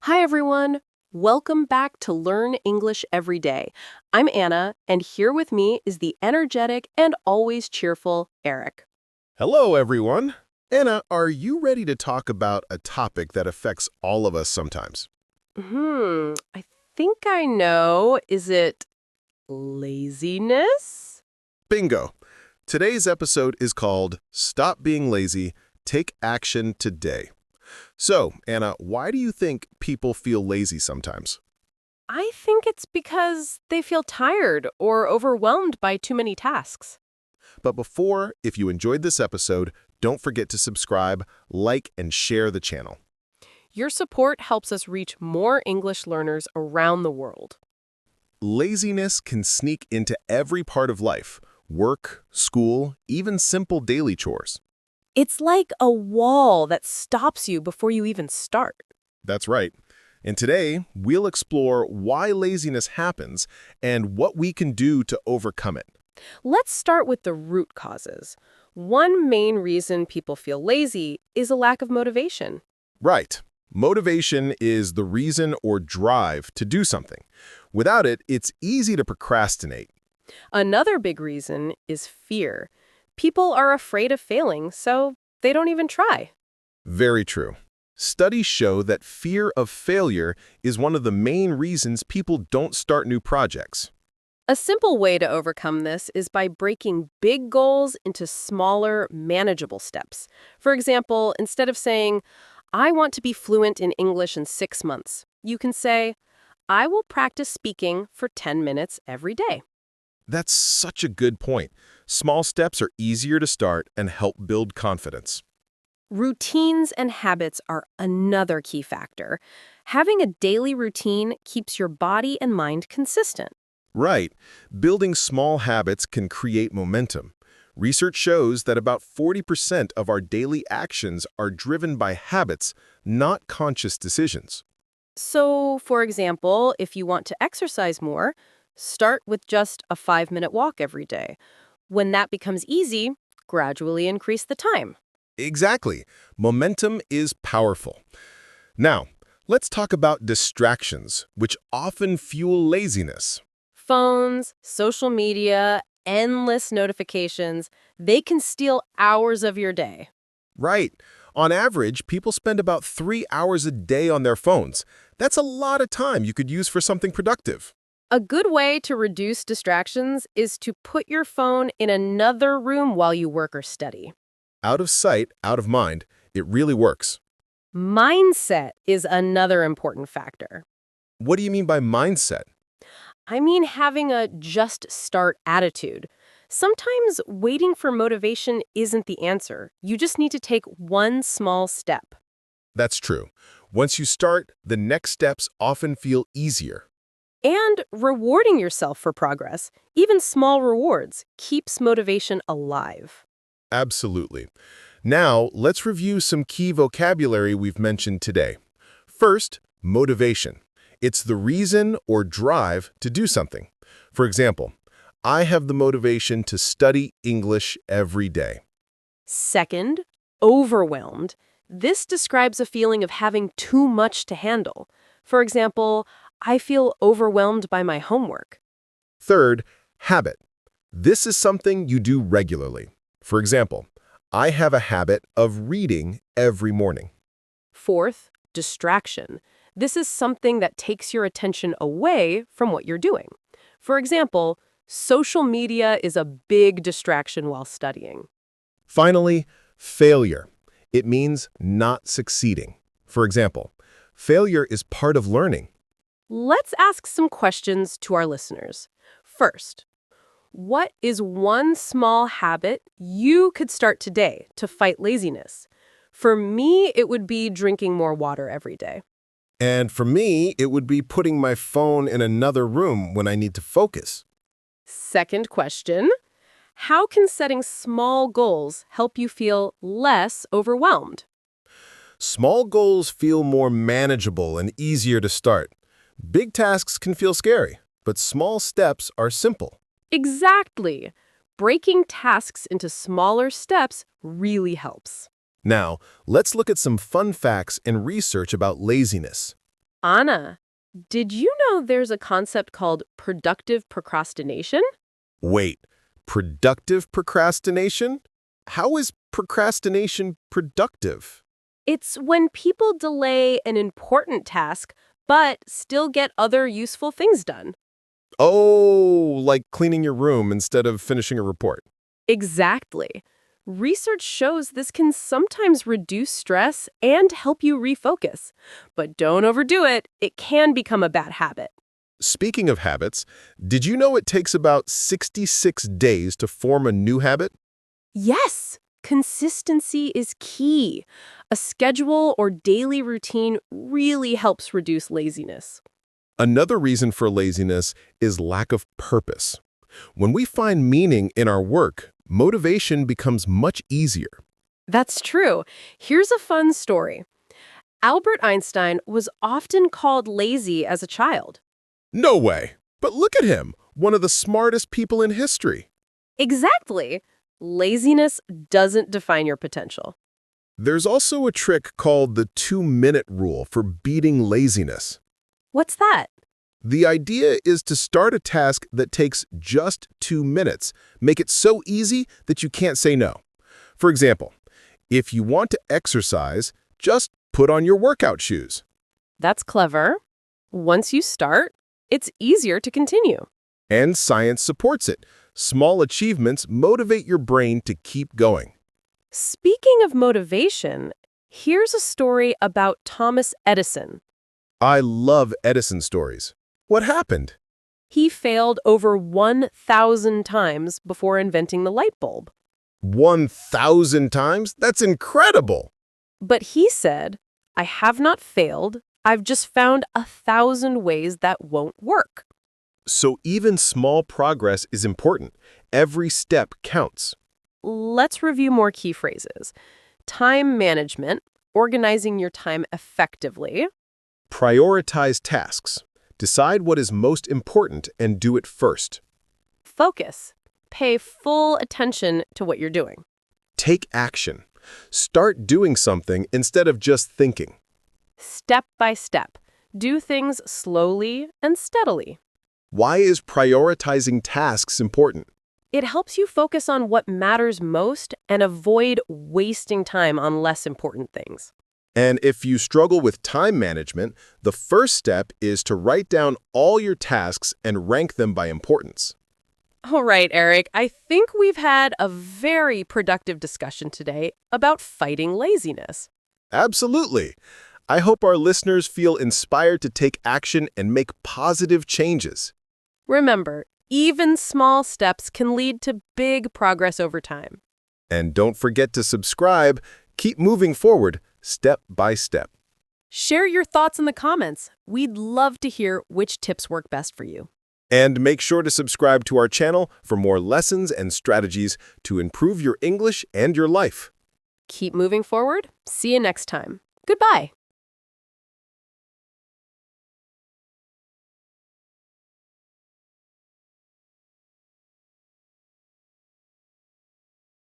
Hi, everyone. Welcome back to Learn English Every Day. I'm Anna, and here with me is the energetic and always cheerful Eric. Hello, everyone. Anna, are you ready to talk about a topic that affects all of us sometimes? I think I know. Is it laziness? Bingo. Today's episode is called Stop Being Lazy, Take Action Today. So, Anna, why do you think people feel lazy sometimes? I think it's because they feel tired or overwhelmed by too many tasks. But before, if you enjoyed this episode, don't forget to subscribe, like, and share the channel. Your support helps us reach more English learners around the world. Laziness can sneak into every part of life, work, school, even simple daily chores. It's like a wall that stops you before you even start. That's right. And today, we'll explore why laziness happens and what we can do to overcome it. Let's start with the root causes. One main reason people feel lazy is a lack of motivation. Right. Motivation is the reason or drive to do something. Without it, it's easy to procrastinate. Another big reason is fear. People are afraid of failing, so they don't even try. Very true. Studies show that fear of failure is one of the main reasons people don't start new projects. A simple way to overcome this is by breaking big goals into smaller, manageable steps. For example, instead of saying, I want to be fluent in English in 6 months, you can say, I will practice speaking for 10 minutes every day. That's such a good point. Small steps are easier to start and help build confidence. Routines and habits are another key factor. Having a daily routine keeps your body and mind consistent. Right. Building small habits can create momentum. Research shows that about 40% of our daily actions are driven by habits, not conscious decisions. So, for example, if you want to exercise more, start with just a 5-minute walk every day. When that becomes easy, gradually increase the time. Exactly. Momentum is powerful. Now, let's talk about distractions, which often fuel laziness. Phones, social media, endless notifications, they can steal hours of your day. Right. On average, people spend about 3 hours a day on their phones. That's a lot of time you could use for something productive. A good way to reduce distractions is to put your phone in another room while you work or study. Out of sight, out of mind, it really works. Mindset is another important factor. What do you mean by mindset? I mean having a just start attitude. Sometimes waiting for motivation isn't the answer. You just need to take one small step. That's true. Once you start, the next steps often feel easier. And rewarding yourself for progress, even small rewards, keeps motivation alive. Absolutely. Now, let's review some key vocabulary we've mentioned today. First, motivation. It's the reason or drive to do something. For example, I have the motivation to study English every day. Second, overwhelmed. This describes a feeling of having too much to handle. For example, I feel overwhelmed by my homework. Third, habit. This is something you do regularly. For example, I have a habit of reading every morning. Fourth, distraction. This is something that takes your attention away from what you're doing. For example, social media is a big distraction while studying. Finally, failure. It means not succeeding. For example, failure is part of learning. Let's ask some questions to our listeners. First, what is one small habit you could start today to fight laziness? For me, it would be drinking more water every day. And for me, it would be putting my phone in another room when I need to focus. Second question, how can setting small goals help you feel less overwhelmed? Small goals feel more manageable and easier to start. Big tasks can feel scary, but small steps are simple. Exactly. Breaking tasks into smaller steps really helps. Now, let's look at some fun facts and research about laziness. Anna, did you know there's a concept called productive procrastination? Wait, productive procrastination? How is procrastination productive? It's when people delay an important task but still get other useful things done. Oh, like cleaning your room instead of finishing a report. Exactly. Research shows this can sometimes reduce stress and help you refocus. But don't overdo it, it can become a bad habit. Speaking of habits, did you know it takes about 66 days to form a new habit? Yes, consistency is key. A schedule or daily routine really helps reduce laziness. Another reason for laziness is lack of purpose. When we find meaning in our work, motivation becomes much easier. That's true. Here's a fun story. Albert Einstein was often called lazy as a child. No way! But look at him, one of the smartest people in history. Exactly. Laziness doesn't define your potential. There's also a trick called the 2-minute rule for beating laziness. What's that? The idea is to start a task that takes just 2 minutes. Make it so easy that you can't say no. For example, if you want to exercise, just put on your workout shoes. That's clever. Once you start, it's easier to continue. And science supports it. Small achievements motivate your brain to keep going. Speaking of motivation, here's a story about Thomas Edison. I love Edison stories. What happened? He failed over 1,000 times before inventing the light bulb. 1,000 times? That's incredible! But he said, I have not failed. I've just found 1,000 ways that won't work. So even small progress is important. Every step counts. Let's review more key phrases. Time management, organizing your time effectively. Prioritize tasks. Decide what is most important and do it first. Focus, pay full attention to what you're doing. Take action. Start doing something instead of just thinking. Step by step, do things slowly and steadily. Why is prioritizing tasks important? It helps you focus on what matters most and avoid wasting time on less important things. And if you struggle with time management, the first step is to write down all your tasks and rank them by importance. All right, Eric, I think we've had a very productive discussion today about fighting laziness. Absolutely. I hope our listeners feel inspired to take action and make positive changes. Remember, even small steps can lead to big progress over time. And don't forget to subscribe. Keep moving forward, step by step. Share your thoughts in the comments. We'd love to hear which tips work best for you. And make sure to subscribe to our channel for more lessons and strategies to improve your English and your life. Keep moving forward. See you next time. Goodbye.